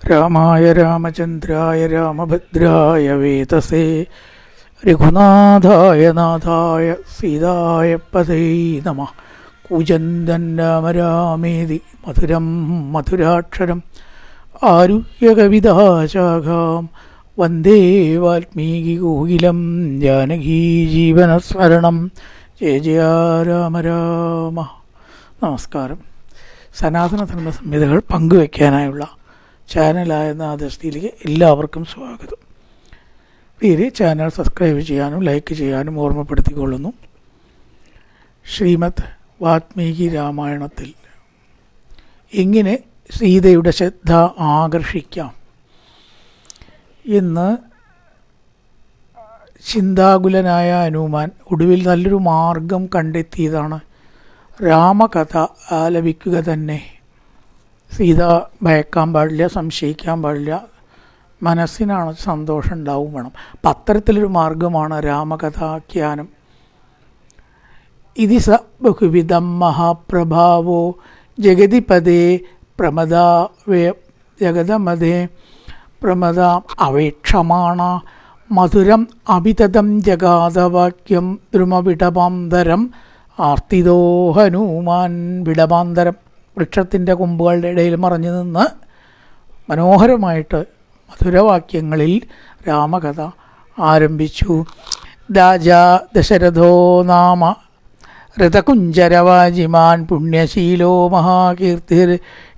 രാമായ രാമചന്ദ്രായ രാമഭദ്രായ വേതസേ രഘുനാഥായ നാഥായ സീതായ പതേ നമഃ. കൂജന്തൻ രാമ രാമേതി മധുരം മധുരാക്ഷരം ആരുഹ്യകവിതാശാഖാം വന്ദേ വാൽമീകികോകിലം ജാനകീജീവനസ്മരണം. ജയ ജയ രാമ രാമ. നമസ്കാരം. സനാതനധർമ്മ സംഹിതകൾ പങ്കുവയ്ക്കാനായുള്ള ചാനലായ നാദൃഷ്ടിയിലേക്ക് എല്ലാവർക്കും സ്വാഗതം. പേര് ചാനൽ സബ്സ്ക്രൈബ് ചെയ്യാനും ലൈക്ക് ചെയ്യാനും ഓർമ്മപ്പെടുത്തിക്കൊള്ളുന്നു. ശ്രീമദ് വാൽമീകി രാമായണത്തിൽ എങ്ങനെ സീതയുടെ ശ്രദ്ധ ആകർഷിക്കാം എന്ന് ചിന്താകുലനായ ഹനുമാൻ ഒടുവിൽ നല്ലൊരു മാർഗം കണ്ടെത്തിയതാണ് രാമകഥ ആലപിക്കുക തന്നെ. സീത ഭയക്കാൻ പാടില്ല, സംശയിക്കാൻ പാടില്ല, മനസ്സിനാണ് സന്തോഷം ഉണ്ടാവും വേണം. അപ്പം അത്തരത്തിലൊരു മാർഗമാണ് രാമകഥാഖ്യാനം. ഇതി സ ബഹുവിധം മഹാപ്രഭാവോ ജഗതിപദേ ജഗതമതേ പ്രമദ അവേക്ഷമാണ മധുരം അഭിതതം ജഗാതവാക്യം ദ്രുമവിടപാന്തരം ആർത്തിതോ ഹനുമാൻ. വിടപാന്തരം വൃക്ഷത്തിൻ്റെ കൊമ്പുകളുടെ ഇടയിൽ മറഞ്ഞു നിന്ന് മനോഹരമായിട്ട് മധുരവാക്യങ്ങളിൽ രാമകഥ ആരംഭിച്ചു. രാജാ ദശരഥോ നാമ ഋതകുഞ്ചരവാജിമാൻ പുണ്യശീലോ മഹാകീർത്തിർ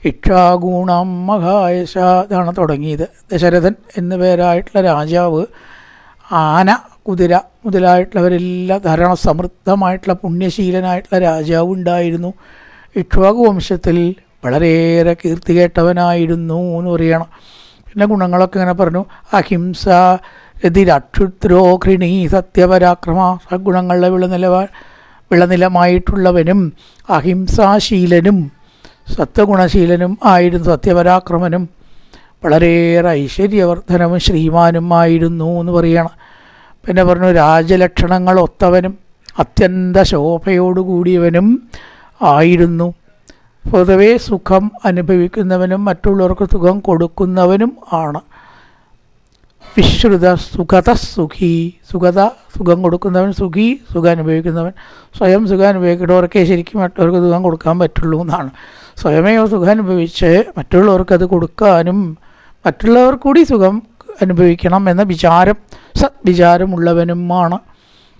ഇക്ഷാഗുണം മഹായശ. ഇതാണ് തുടങ്ങിയത്. ദശരഥൻ എന്നു പേരായിട്ടുള്ള രാജാവ്, ആന, കുതിര മുതലായിട്ടുള്ളവരെല്ലാം ധാരാളം സമൃദ്ധമായിട്ടുള്ള പുണ്യശീലനായിട്ടുള്ള രാജാവ് ഉണ്ടായിരുന്നു. ഇക്ഷ്വാകു വംശത്തിൽ വളരെയേറെ കീർത്തി കേട്ടവനായിരുന്നു എന്ന് പറയണം. പിന്നെ ഗുണങ്ങളൊക്കെ ഇങ്ങനെ പറഞ്ഞു. അഹിംസ രതിരക്ഷുദ്രോ ഘൃണീ സത്യപരാക്രമ. സദ്ഗുണങ്ങളുടെ വിളനിലമായിട്ടുള്ളവനും അഹിംസാശീലനും സത്വഗുണശീലനും ആയിരുന്നു. സത്യപരാക്രമനും വളരെയേറെ ഐശ്വര്യവർദ്ധനവും ശ്രീമാനും ആയിരുന്നു എന്ന് പറയണം. പിന്നെ പറഞ്ഞു രാജലക്ഷണങ്ങൾ ഒത്തവനും അത്യന്ത ശോഭയോടുകൂടിയവനും ആയിരുന്നു. പൊതുവെ സുഖം അനുഭവിക്കുന്നവനും മറ്റുള്ളവർക്ക് സുഖം കൊടുക്കുന്നവനും ആണ്. വിശ്രുത സുഖത സുഖി. സുഖം കൊടുക്കുന്നവൻ സുഖി, സുഖം അനുഭവിക്കുന്നവൻ. സ്വയം സുഖം അനുഭവിക്കുന്നവർക്കേ ശരിക്കും മറ്റുള്ളവർക്ക് സുഖം കൊടുക്കാൻ പറ്റുള്ളൂ എന്നാണ്. സ്വയമേ സുഖം അനുഭവിച്ച് മറ്റുള്ളവർക്കത് കൊടുക്കാനും മറ്റുള്ളവർ കൂടി സുഖം അനുഭവിക്കണം എന്ന സദ്വിചാരമുള്ളവനുമാണ്.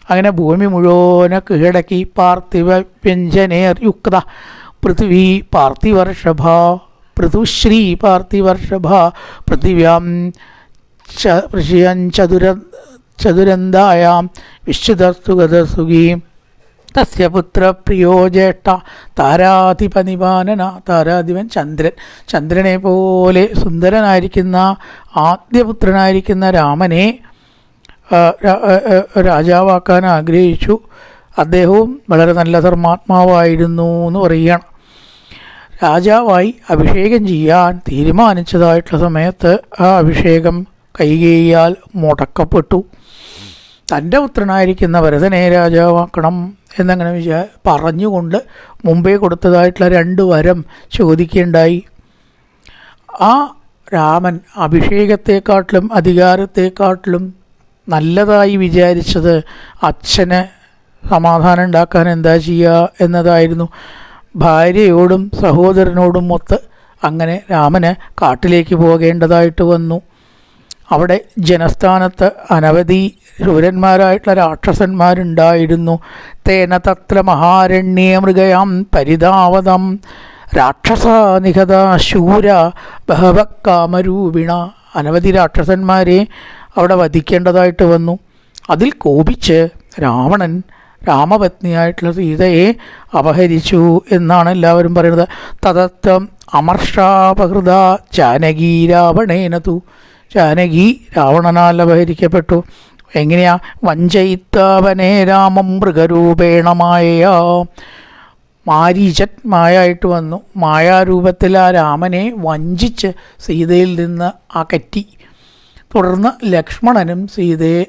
അങ്ങനെ ഭൂമി മുഴുവനെ കീഴടക്കി പാർത്ഥിവ വ്യഞ്ജനേർ യുക്ത പൃഥ്വി പാർത്ഥിവർഷഭ പൃഥുശ്രീ പാർത്ഥിവർഷഭ പൃഥിവ്യാം ചതുരന്തായാം വിശ്രുതസുഗതസുഖീ തസ്യ പുത്ര പ്രിയോ ജ്യേഷ്ഠ താരാധിപനിപാനന. താരാധിപൻ ചന്ദ്രൻ. ചന്ദ്രനെ പോലെ സുന്ദരനായിരിക്കുന്ന ആദ്യപുത്രനായിരിക്കുന്ന രാമനെ രാജാവാക്കാൻ ആഗ്രഹിച്ചു. അദ്ദേഹവും വളരെ നല്ല ധർമാത്മാവായിരുന്നു എന്ന് പറയുകയാണ്. രാജാവായി അഭിഷേകം ചെയ്യാൻ തീരുമാനിച്ചതായിട്ടുള്ള സമയത്ത് ആ അഭിഷേകം കൈകേയിയാൽ മുടക്കപ്പെട്ടു. തൻ്റെ പുത്രനായിരിക്കുന്ന ഭരതനെ രാജാവാക്കണം എന്നങ്ങനെ പറഞ്ഞുകൊണ്ട് മുമ്പേ കൊടുത്തതായിട്ടുള്ള 2 വരം ചോദിക്കുകയുണ്ടായി. ആ രാമൻ അഭിഷേകത്തെക്കാട്ടിലും അധികാരത്തെക്കാട്ടിലും നല്ലതായി വിചാരിച്ചത് അച്ഛന് സമാധാനം ഉണ്ടാക്കാൻ എന്താ ചെയ്യുക എന്നതായിരുന്നു. ഭാര്യയോടും സഹോദരനോടും ഒത്ത് അങ്ങനെ രാമന് കാട്ടിലേക്ക് പോകേണ്ടതായിട്ട് വന്നു. അവിടെ ജനസ്ഥാനത്ത് അനവധി ശൂരന്മാരായിട്ടുള്ള രാക്ഷസന്മാരുണ്ടായിരുന്നു. തേന തത്ര മഹാരണ്യേ മൃഗയാം പരിതാവതം രാക്ഷസ നിഹത ശൂര ബഹവ കാമരൂപിണ. അനവധി രാക്ഷസന്മാരെ അവിടെ വധിക്കേണ്ടതായിട്ട് വന്നു. അതിൽ കോപിച്ച് രാവണൻ രാമപത്നിയായിട്ടുള്ള സീതയെ അപഹരിച്ചു എന്നാണ് എല്ലാവരും പറയുന്നത്. തദത്തം അമർഷാപഹൃത ജാനകി രാവണേനതു. ജാനകി രാവണനാൽ അപഹരിക്കപ്പെട്ടു. എങ്ങനെയാ? വഞ്ചയിത്താവനേ രാമം മൃഗരൂപേണ മായയാ. മാരീചൻ മായായിട്ട് വന്നു. മായാരൂപത്തിൽ ആ രാമനെ വഞ്ചിച്ച് സീതയിൽ നിന്ന് അകറ്റി. തുടർന്ന് ലക്ഷ്മണനും സീതയെ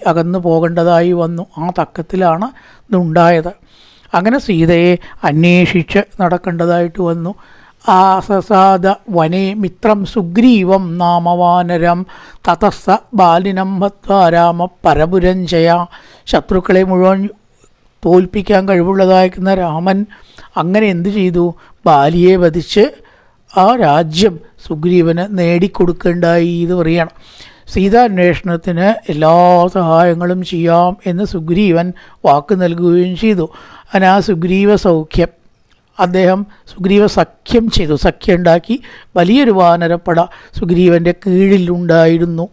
അകന്നു പോകേണ്ടതായി വന്നു. ആ തക്കത്തിലാണ് ഇതുണ്ടായത്. അങ്ങനെ സീതയെ അന്വേഷിച്ച് നടക്കേണ്ടതായിട്ട് വന്നു. ആസസാദ വനേ മിത്രം സുഗ്രീവം നാമവാനരം തതസ്സ ബാലിനം ഹത്വാ രാമ പരപുരഞ്ജയ. ശത്രുക്കളെ മുഴുവൻ തോൽപ്പിക്കാൻ കഴിവുള്ളതായിരിക്കുന്ന രാമൻ അങ്ങനെ എന്തു ചെയ്തു? ബാലിയെ വധിച്ച് ആ രാജ്യം സുഗ്രീവന് നേടിക്കൊടുക്കേണ്ടായി എന്ന് പറയണം. സീതാന്വേഷണത്തിന് എല്ലാ സഹായങ്ങളും ചെയ്യാം എന്ന് സുഗ്രീവൻ വാക്ക് നൽകുകയും ചെയ്തു. അങ്ങനെ ആ സുഗ്രീവ സൗഖ്യം സുഗ്രീവ സഖ്യം ചെയ്തു. സഖ്യം ഉണ്ടാക്കി വലിയൊരു വാനരപ്പട സുഗ്രീവൻ്റെ കീഴിലുണ്ടായിരുന്നു.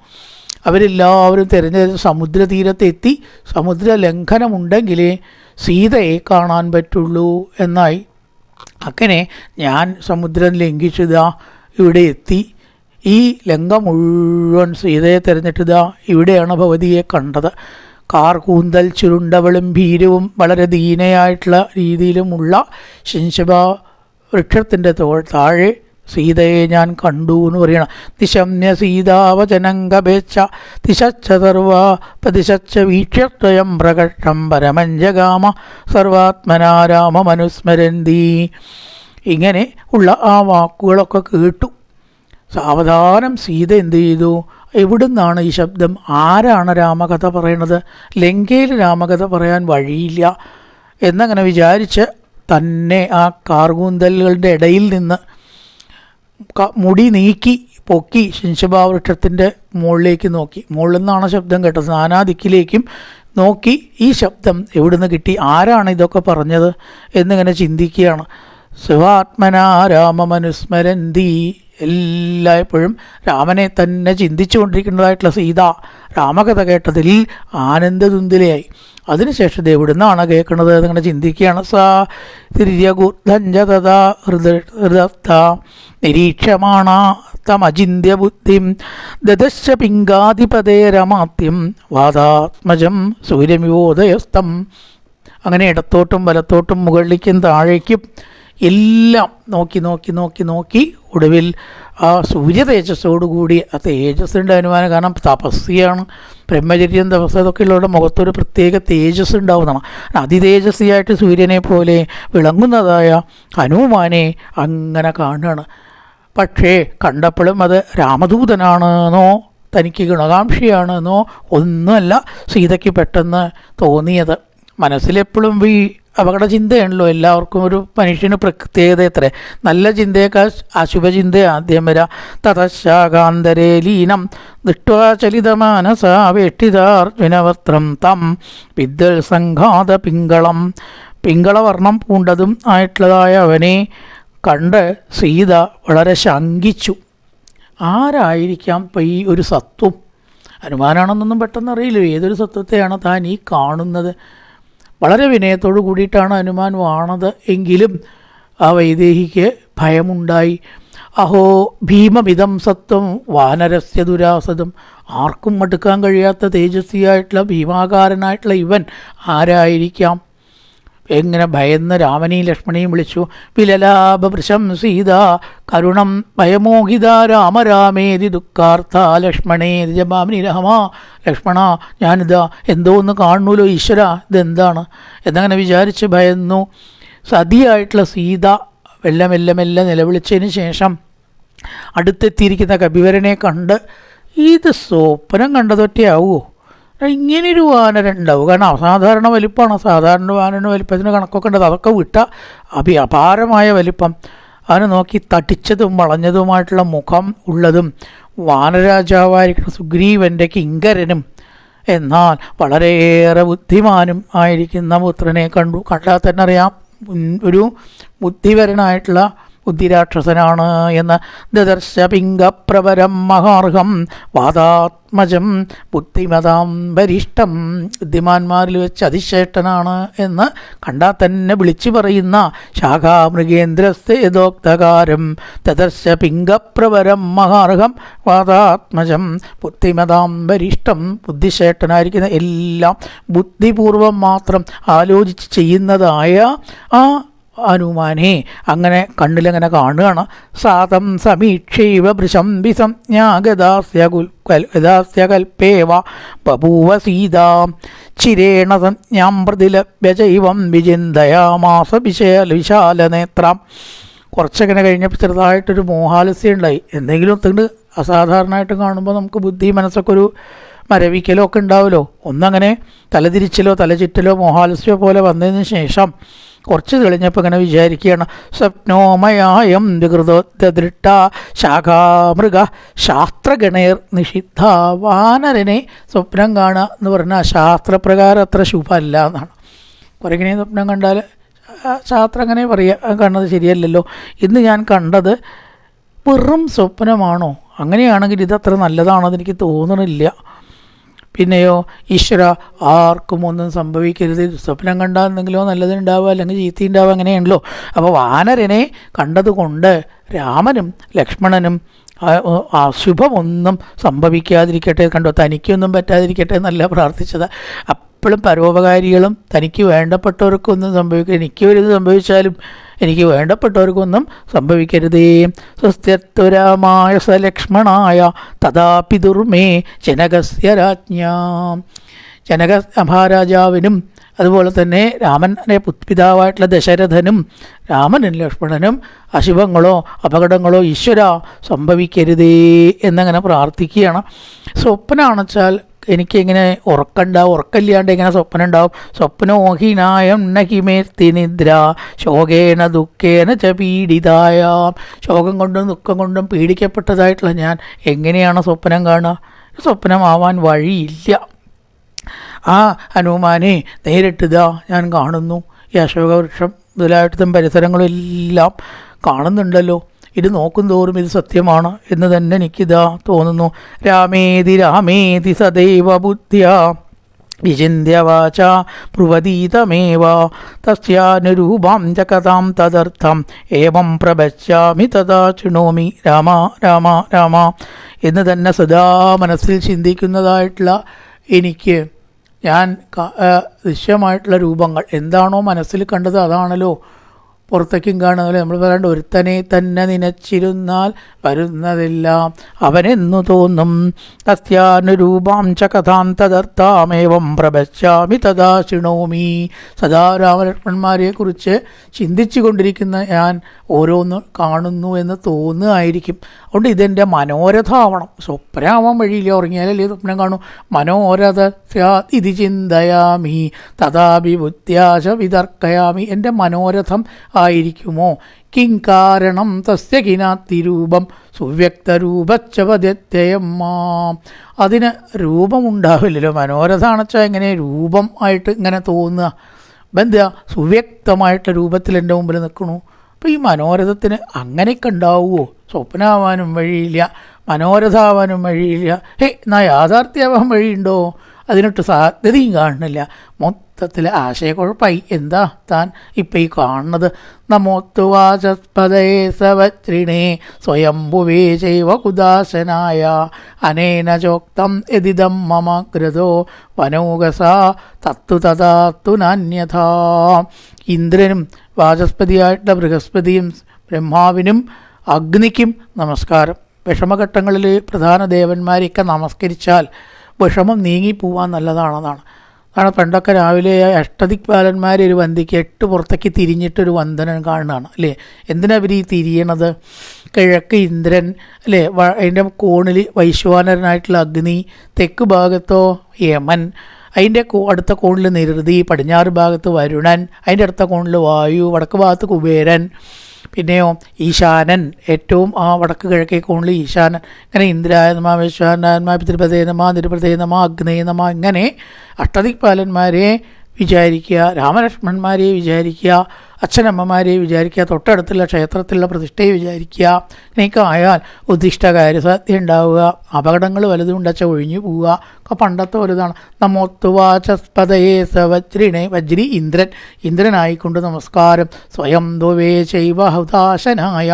അവരെല്ലാവരും തിരഞ്ഞെടുത്ത് സമുദ്രതീരത്തെത്തി. സമുദ്ര ലംഘനമുണ്ടെങ്കിലേ സീതയെ കാണാൻ പറ്റുള്ളൂ എന്നായി. അങ്ങനെ ഞാൻ സമുദ്രം ലംഘിച്ചതാ ഇവിടെ എത്തി. ഈ ലങ്ക മുഴുവൻ സീതയെ തിരഞ്ഞിട്ടതാ ഇവിടെയാണ് ഭവതിയെ കണ്ടത്. കൂന്തൽ ചുരുണ്ടവളും ഭീരവും വളരെ ദീനയായിട്ടുള്ള രീതിയിലുമുള്ള ശിംശബ വൃക്ഷത്തിൻ്റെ താഴെ സീതയെ ഞാൻ കണ്ടു എന്ന് പറയണം. നിശമ്യ സീതാവചനങ്കപേച്ഛ ദിശച്ച സർവാ പ്രതിശച്ച വീക്ഷ്യത്വയം പ്രകഷ്ടം പരമഞ്ജഗാമ സർവാത്മനാ രാമമനുസ്മരന്തി. ഇങ്ങനെ ഉള്ള ആ വാക്കുകളൊക്കെ കേട്ടു. സാവധാനം സീത എന്ത് ചെയ്തു? എവിടുന്നാണ് ഈ ശബ്ദം? ആരാണ് രാമകഥ പറയണത്? ലങ്കയിൽ രാമകഥ പറയാൻ വഴിയില്ല എന്നങ്ങനെ വിചാരിച്ച് തന്നെ ആ കാർകൂന്തലുകളുടെ ഇടയിൽ നിന്ന് മുടി നീക്കി പൊക്കി ശിംശബാവൃക്ഷത്തിൻ്റെ മുകളിലേക്ക് നോക്കി. മുകളിൽ നിന്നാണ് ശബ്ദം കേട്ടത്. നാനാദിക്കിലേക്കും നോക്കി ഈ ശബ്ദം എവിടുന്ന് കിട്ടി? ആരാണ് ഇതൊക്കെ പറഞ്ഞത് എന്നിങ്ങനെ ചിന്തിക്കുകയാണ്. ശിവാത്മനാ രാമമനുസ്മരന്തി. എല്ലായ്പ്പോഴും രാമനെ തന്നെ ചിന്തിച്ചു കൊണ്ടിരിക്കുന്നതായിട്ടുള്ള സീത രാമകഥ കേട്ടതിൽ ആനന്ദതുന്തിലയായി. അതിനുശേഷം എവിടുന്നാണ് കേൾക്കുന്നത് എന്നിങ്ങനെ ചിന്തിക്കുകയാണ്. സാ തിര്യഗുർധഞ്ജതഥാ ഹൃദസ്ഥ നിരീക്ഷമാണ തമചിന്യ ബുദ്ധിം ദദശ്ച പിംഗാധിപതേ രമാത്യം വാദാത്മജം സൂര്യമിവോദയസ്തം. അങ്ങനെ ഇടത്തോട്ടും വലത്തോട്ടും മുകളിലേക്കും താഴേക്കും എല്ലാം നോക്കി നോക്കി നോക്കി നോക്കി ഒടുവിൽ ആ സൂര്യ തേജസ്സോടുകൂടി, ആ തേജസ്സിൻ്റെ അനുമാനം, കാരണം തപസ്യാണ്, ബ്രഹ്മചര്യം തപസ് അതൊക്കെ ഉള്ളവരുടെ മുഖത്തൊരു പ്രത്യേക തേജസ് ഉണ്ടാവുന്നതാണ്. അതിതേജസ്വിയായിട്ട് സൂര്യനെ പോലെ വിളങ്ങുന്നതായ ഹനുമാനെ അങ്ങനെ കാണുകയാണ്. പക്ഷേ കണ്ടപ്പോഴും അത് രാമദൂതനാണെന്നോ തനിക്ക് ഗുണകാംക്ഷിയാണെന്നോ ഒന്നുമല്ല സീതയ്ക്ക് പെട്ടെന്ന് തോന്നിയത്. മനസ്സിലെപ്പോഴും ഈ അപകട ചിന്തയാണല്ലോ എല്ലാവർക്കും. ഒരു മനുഷ്യന് പ്രത്യേകത എത്ര നല്ല ചിന്തയേക്കാൾ അശുഭചിന്ത ആദ്യം വരാ. തതശാകാന്തരേ ലീനം ദൃഷ്ട്വാ ചലിതമാനസാ വേഷ്ടിതാർജുനവസ്ത്രം തം വിദ്വൽ സംഘാത പിംഗളം. പിംഗളവർണ്ണം പൂണ്ടതും ആയിട്ടുള്ളതായ അവനെ കണ്ട് സീത വളരെ ശങ്കിച്ചു. ആരായിരിക്കാം ഇപ്പം ഈ ഒരു സത്വം? ഹനുമാനാണെന്നൊന്നും പെട്ടെന്ന് അറിയില്ല. ഏതൊരു സത്വത്തെയാണ് താൻ ഈ കാണുന്നത്? വളരെ വിനയത്തോടു കൂടിയിട്ടാണ് ഹനുമാൻ വാണത്. എങ്കിലും ആ വൈദേഹിക്ക് ഭയമുണ്ടായി. അഹോ ഭീമമിതം സത്വം വാനരസ്യ ദുരാസതം. ആർക്കും മടുക്കാൻ കഴിയാത്ത തേജസ്വിയായിട്ടുള്ള ഭീമാകാരനായിട്ടുള്ള ഇവൻ ആരായിരിക്കാം? എങ്ങനെ ഭയന്ന് രാമനെയും ലക്ഷ്മണനെയും വിളിച്ചു. വിലലാഭവൃശം സീത കരുണം ഭയമോഹിത രാമ രാമേതി ദുഃഖാർത്ഥ ലക്ഷ്മണേതി ജപാമിനി രാമ. ലക്ഷ്മണ, ഞാനിതാ എന്തോ ഒന്ന് കാണുമല്ലോ ഈശ്വര, ഇതെന്താണ് എന്നങ്ങനെ വിചാരിച്ച് ഭയന്നു. സതിയായിട്ടുള്ള സീത മെല്ലെ മെല്ലെ മെല്ലെ നിലവിളിച്ചതിന് ശേഷം അടുത്തെത്തിയിരിക്കുന്ന കപിവരനെ കണ്ട്, ഇത് സ്വപ്നം കണ്ടതൊറ്റയാവുമോ? ഇങ്ങനെയൊരു വാനരൻ ഉണ്ടാവും? കാരണം അസാധാരണ വലിപ്പമാണ്. സാധാരണ വാനരൻ്റെ വലിപ്പത്തിന് കണക്കൊക്കെ ഉണ്ടത്. അതൊക്കെ വിട്ട അപാരമായ വലിപ്പം. അവനെ നോക്കി തടിച്ചതും വളഞ്ഞതുമായിട്ടുള്ള മുഖം ഉള്ളതും വാനരാജാവായിരിക്കുന്ന സുഗ്രീവൻ്റെ കിങ്കരനും എന്നാൽ വളരെയേറെ ബുദ്ധിമാനും ആയിരിക്കുന്ന പുത്രനെ കണ്ടു. കണ്ടാൽ തന്നെ അറിയാം ഒരു ബുദ്ധിപരനായിട്ടുള്ള ബുദ്ധിരാക്ഷസനാണ് എന്ന്. ദദർശ പിംഗപ്രവരം മഹാർഹം വാദാത്മജം ബുദ്ധിമതാം വരിഷ്ഠം. ബുദ്ധിമാന്മാരിൽ വെച്ച് അതിശ്രേഷ്ഠനാണ് എന്ന് കണ്ടാൽ തന്നെ വിളിച്ചു പറയുന്ന ശാഖാമൃഗേന്ദ്രസ്തേദോക്തകാരം ദദർശ പിംഗപ്രവരം മഹാർഹം വാദാത്മജം ബുദ്ധിമതാം വരിഷ്ഠം. ബുദ്ധിശ്രേഷ്ഠനായിരിക്കുന്ന എല്ലാം ബുദ്ധിപൂർവം മാത്രം ആലോചിച്ച് ചെയ്യുന്നതായ ആ ഹനുമാനെ അങ്ങനെ കണ്ണിലങ്ങനെ കാണുകയാണ്. സാതം സമീക്ഷൈവ വൃശം വിസംജ്ഞാഗദാസ്യകൽപ്പേവ ബഭൂവ സീതാം ചിരേണ സംജ്ഞാം പ്രതിലഭ്യ ചൈവം വിചിന്തയാമാസ വിശാലനേത്രം. കുറച്ചങ്ങനെ കഴിഞ്ഞപ്പോൾ ചെറുതായിട്ടൊരു മോഹാലസ്യം ഉണ്ടായി. എന്തെങ്കിലും ഒത്തുകൊണ്ട് അസാധാരണമായിട്ട് കാണുമ്പോൾ നമുക്ക് ബുദ്ധി മനസ്സൊക്കെ ഒരു മരവിക്കലോ ഒക്കെ ഉണ്ടാവുമല്ലോ. ഒന്നങ്ങനെ തലതിരിച്ചലോ തലചുറ്റലോ മോഹാലസ്യോ പോലെ വന്നതിന് ശേഷം കുറച്ച് തെളിഞ്ഞപ്പോൾ ഇങ്ങനെ വിചാരിക്കുകയാണ്, സ്വപ്നോമയായം വികൃതോദ്ദൃഷ്ട ശാഖാമൃഗ ശാസ്ത്രഗണേർ നിഷിദ്ധ. വാനരനെ സ്വപ്നം കാണുക എന്ന് പറഞ്ഞാൽ ശാസ്ത്രപ്രകാരം അത്ര ശുഭമല്ല എന്നാണ്. കുറെങ്ങനെ സ്വപ്നം കണ്ടാൽ ശാസ്ത്രം അങ്ങനെ പറയുക കാണുന്നത് ശരിയല്ലല്ലോ. ഇന്ന് ഞാൻ കണ്ടത് വെറും സ്വപ്നമാണോ? അങ്ങനെയാണെങ്കിൽ ഇതത്ര നല്ലതാണെന്ന് എനിക്ക് തോന്നണില്ല. പിന്നെയോ, ഈശ്വര ആർക്കും ഒന്നും സംഭവിക്കരുത്, സ്വപ്നം കണ്ടാൽ എന്തെങ്കിലോ നല്ലതുണ്ടാവുക അല്ലെങ്കിൽ ചീത്തയുണ്ടാവുക, അങ്ങനെയാണല്ലോ. അപ്പോൾ വാനരനെ കണ്ടതുകൊണ്ട് രാമനും ലക്ഷ്മണനും അശുഭമൊന്നും സംഭവിക്കാതിരിക്കട്ടെ, കണ്ടോ, തനിക്കൊന്നും പറ്റാതിരിക്കട്ടെ എന്നല്ല പ്രാർത്ഥിച്ചത്. എപ്പോഴും പരോപകാരികളും തനിക്ക് വേണ്ടപ്പെട്ടവർക്കൊന്നും സംഭവിക്കുക, എനിക്ക് ഒരു ഇത് സംഭവിച്ചാലും എനിക്ക് വേണ്ടപ്പെട്ടവർക്കൊന്നും സംഭവിക്കരുതേ. സ്വസ്ത്യത്വരാമായ സ ലക്ഷ്മണായ തഥാപി ദുർമേ ജനകസ്യ രാജ്ഞാം. ജനക മഹാരാജാവിനും അതുപോലെ തന്നെ രാമൻ്റെ പിതാവായിട്ടുള്ള ദശരഥനും രാമനും ലക്ഷ്മണനും അശുഭങ്ങളോ അപകടങ്ങളോ ഈശ്വര സംഭവിക്കരുതേ എന്നങ്ങനെ പ്രാർത്ഥിക്കുകയാണ്. സ്വപ്നമാണെച്ചാൽ എനിക്കിങ്ങനെ ഉറക്കമില്ലാണ്ട് എങ്ങനെ സ്വപ്നം ഉണ്ടാവും? സ്വപ്നോഹീനായം നഹിമേർത്തി നിദ്ര ശോകേന ദുഃഖേന ച പീഡിതായ. ശോകം കൊണ്ടും ദുഃഖം കൊണ്ടും പീഡിക്കപ്പെട്ടതായിട്ടുള്ള ഞാൻ എങ്ങനെയാണ് സ്വപ്നം കാണുക? സ്വപ്നമാവാൻ വഴിയില്ല. ആ ഹനുമാനെ നേരിട്ടിതാ ഞാൻ കാണുന്നു, ഈ അശോകവൃക്ഷം മുതലായിട്ടും പരിസരങ്ങളും എല്ലാം കാണുന്നുണ്ടല്ലോ. ഇത് നോക്കും തോറും ഇത് സത്യമാണ് എന്ന് തന്നെ എനിക്കിതാ തോന്നുന്നു. രാമേതി രാമേതി സദൈവ ബുദ്ധ്യ വിചിന്യവാച ബ്രുവതീതമേവ തസ്യാനുരൂപാം ച കഥാം തദർത്ഥം ഏവം പ്രപശ്യാമി തഥാ ശൃണോമി രാമ രാമ രാമ എന്ന് തന്നെ സദാ മനസ്സിൽ ചിന്തിക്കുന്നതായിട്ടുള്ള എനിക്ക് ഞാൻ ദൃശ്യമായിട്ടുള്ള രൂപങ്ങൾ എന്താണോ മനസ്സിൽ കണ്ടത് അതാണല്ലോ പുറത്തേക്കും കാണുന്നത്. നമ്മൾ പറയാണ്ട് ഒരുത്തനെ തന്നെ നനച്ചിരുന്നാൽ വരുന്നതെല്ലാം അവനെന്നു തോന്നും. തസ്യാനുരൂപാം ച കഥാം തദർത്ഥാമേവം പ്രപശ്യാമി തഥാ ശൃണോമി. സദാ രാമലക്ഷ്മണന്മാരെക്കുറിച്ച് ചിന്തിച്ചു കൊണ്ടിരിക്കുന്ന ഞാൻ ഓരോന്ന് കാണുന്നു എന്ന് തോന്നുകയായിരിക്കും. അതുകൊണ്ട് ഇതെൻ്റെ മനോരഥമാവണം. സ്വപ്നമാവാൻ വഴിയില്ല, ഉറങ്ങിയാലല്ലേ സ്വപ്നം കാണൂ. മനോരഥ സ്യാത് ഇതി ചിന്തയാമി തഥാപി ബുദ്ധ്യാശ വിതർക്കയാമി. എൻ്റെ മനോരഥം ആയിരിക്കുമോ? കിം കാരണം തസ്യ കിനാത്തിരൂപം സുവ്യക്തരൂപച്ചവദ്യയം മാം. അതിന് രൂപമുണ്ടാവില്ലല്ലോ. മനോരഥാണെച്ചാൽ എങ്ങനെ രൂപം ആയിട്ട് ഇങ്ങനെ തോന്നുക? എന്താ സുവ്യക്തമായിട്ട് രൂപത്തിൽ എൻ്റെ മുമ്പിൽ നിൽക്കണു. അപ്പോൾ ഈ മനോരഥത്തിന് അങ്ങനെയൊക്കെ ഉണ്ടാവുമോ? സ്വപ്നമാവാനും വഴിയില്ല, മനോരഥാവാനും വഴിയില്ല. എന്നാ യാഥാർത്ഥ്യമാവാൻ വഴിയുണ്ടോ? അതിനൊട്ട് സാധ്യതയും കാണുന്നില്ല. മൊത്തത്തിൽ ആശയക്കുഴപ്പമായി. എന്താ താൻ ഇപ്പം ഈ കാണുന്നത്? നമോത്തു വാചസ്പതയേ സവത്രിണേ സ്വയംഭുവേ ചൈവ കുദാശനായ അനേന ചോക്തം യദിദം മമ ഗ്രതോ വനൗകസ തത്തു തഥാത്തു നാന്യഥാ. ഇന്ദ്രനും വാചസ്പതിയായിട്ടുള്ള ബൃഹസ്പതിയും ബ്രഹ്മാവിനും അഗ്നിക്കും നമസ്കാരം. വിഷമഘട്ടങ്ങളിൽ പ്രധാന ദേവന്മാരെയൊക്കെ നമസ്കരിച്ചാൽ വിഷമം നീങ്ങിപ്പോവാൻ നല്ലതാണെന്നാണ്. കാരണം പണ്ടൊക്കെ രാവിലെ അഷ്ടദിക്പാലന്മാർ ഒരു വന്ദിക്ക് 8 പുറത്തേക്ക് തിരിഞ്ഞിട്ടൊരു വന്ദനം കാണുന്നതാണ് അല്ലേ. എന്തിനാ അവർ ഈ തിരിയണത്? കിഴക്ക് ഇന്ദ്രൻ അല്ലേ, അതിൻ്റെ കോണിൽ വൈശ്വാനരനായിട്ടുള്ള അഗ്നി, തെക്ക് ഭാഗത്തോ യമൻ, അതിൻ്റെ അടുത്ത കോണിൽ നിരുതി, പടിഞ്ഞാറ് ഭാഗത്ത് വരുണൻ, അതിൻ്റെ അടുത്ത കോണിൽ വായു, വടക്ക് ഭാഗത്ത് കുബേരൻ, പിന്നെയോ ഈശാനൻ, ഏറ്റവും ആ വടക്ക് കിഴക്കേ കോണിൽ ഈശാനൻ. ഇങ്ങനെ ഇന്ദ്രായ നമ, വിശ്വാനായ നമ, പിതൃപതേ നമ, നിരുപതേ നമ, അഗ്നേ നമ, ഇങ്ങനെ അഷ്ടദിക്പാലന്മാരെ വിചാരിക്കുക, രാമലക്ഷ്മണന്മാരെ വിചാരിക്കുക, അച്ഛനമ്മമാരെ വിചാരിക്കുക, തൊട്ടടുത്തുള്ള ക്ഷേത്രത്തിലുള്ള പ്രതിഷ്ഠയെ വിചാരിക്കുക. ഇങ്ങനെയൊക്കെ ആയാൽ ഉദ്ദിഷ്ട കാര്യസാധ്യം ഉണ്ടാവുക, അപകടങ്ങൾ വലുതും ഉണ്ടച്ച ഒഴിഞ്ഞു പോവുക. ഒക്കെ പണ്ടത്തെ ഒരിതാണ്. നമോത്തുവാചസ്പതയേ സവജ്രിണേ, വജ്രി ഇന്ദ്രനായിക്കൊണ്ട് നമസ്കാരം. സ്വയം ദ്വേ ചൈവ ഹുതാശനായ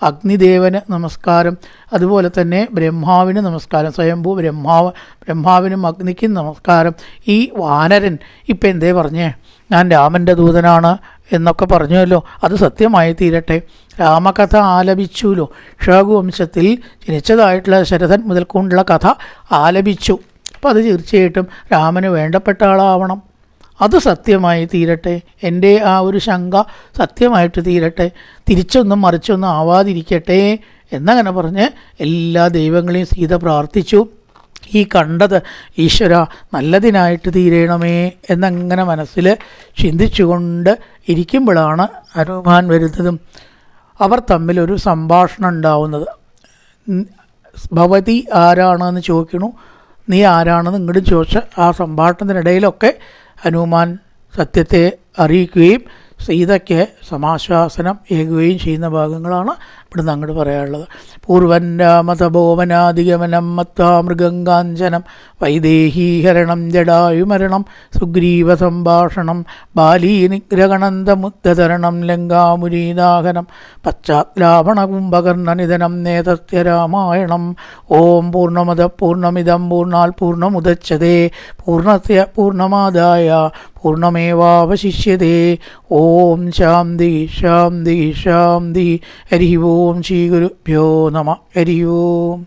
അഗ്നിദേവന് നമസ്കാരം. അതുപോലെ തന്നെ ബ്രഹ്മാവിന് നമസ്കാരം. സ്വയംഭൂ ബ്രഹ്മാവിനും അഗ്നിക്കും നമസ്കാരം. ഈ വാനരൻ ഇപ്പം എന്തേ പറഞ്ഞേ? ഞാൻ രാമൻ്റെ ദൂതനാണ് എന്നൊക്കെ പറഞ്ഞുവല്ലോ, അത് സത്യമായി തീരട്ടെ. രാമകഥ ആലപിച്ചുല്ലോ. രഘുവംശത്തിൽ ജനിച്ചതായിട്ടുള്ള ശരഥൻ മുതൽക്കൊണ്ടുള്ള കഥ ആലപിച്ചു. അപ്പോൾ അത് തീർച്ചയായിട്ടും രാമന് വേണ്ടപ്പെട്ട ആളാവണം. അത് സത്യമായി തീരട്ടെ, എൻ്റെ ആ ഒരു ശങ്ക സത്യമായിട്ട് തീരട്ടെ, തിരിച്ചൊന്നും മറിച്ചൊന്നും ആവാതിരിക്കട്ടെ എന്നങ്ങനെ പറഞ്ഞ് എല്ലാ ദൈവങ്ങളെയും സീത പ്രാർത്ഥിച്ചു. ഈ കണ്ടത് ഈശ്വര നല്ലതിനായിട്ട് തീരണമേ എന്നങ്ങനെ മനസ്സിൽ ചിന്തിച്ചുകൊണ്ട് ഇരിക്കുമ്പോഴാണ് ഹനുമാൻ വരുന്നതും അവർ തമ്മിലൊരു സംഭാഷണം ഉണ്ടാവുന്നത്. ഭവതി ആരാണെന്ന് ചോദിക്കണു, നീ ആരാണെന്ന് ഇങ്ങോട്ടും ചോദിച്ച ആ സംഭാഷണത്തിനിടയിലൊക്കെ ഹനുമാൻ സത്യത്തെ അറിയിക്കുകയും സീതയ്ക്ക് സമാശ്വാസനം ഏകുകയും ചെയ്യുന്ന ഭാഗങ്ങളാണ് ഇവിടുന്ന് അങ്ങോട്ട് പറയാനുള്ളത്. പൂർവൻ രാമതപോവനാധിഗമനം മത്വാ മൃഗങ്കാഞ്ചനം വൈദേഹീഹരണം ജടായുമരണം സുഗ്രീവ സംഭാഷണം ബാലീനിഗ്രഹണന്തമുദ്ധരണം ലങ്കാമുരീദാഹനം പശ്ചാത്ലാവണ കുംഭകർണനിധനം നേതസ്യ രാമായണം. ഓം പൂർണ്ണമദ പൂർണ്ണമിദം പൂർണ്ണാൽ പൂർണ്ണമുദച്യതേ പൂർണ്ണസ്യ പൂർണ്ണമാദായ പൂർണ്ണമേവാവശിഷ്യതേ. ഓം ശാന്തി ശാന്തി ശാന്തി. ഹരി ഓം ശ്രീ ഗുരുഭ്യോ നമഃ. ഹരി ഓം.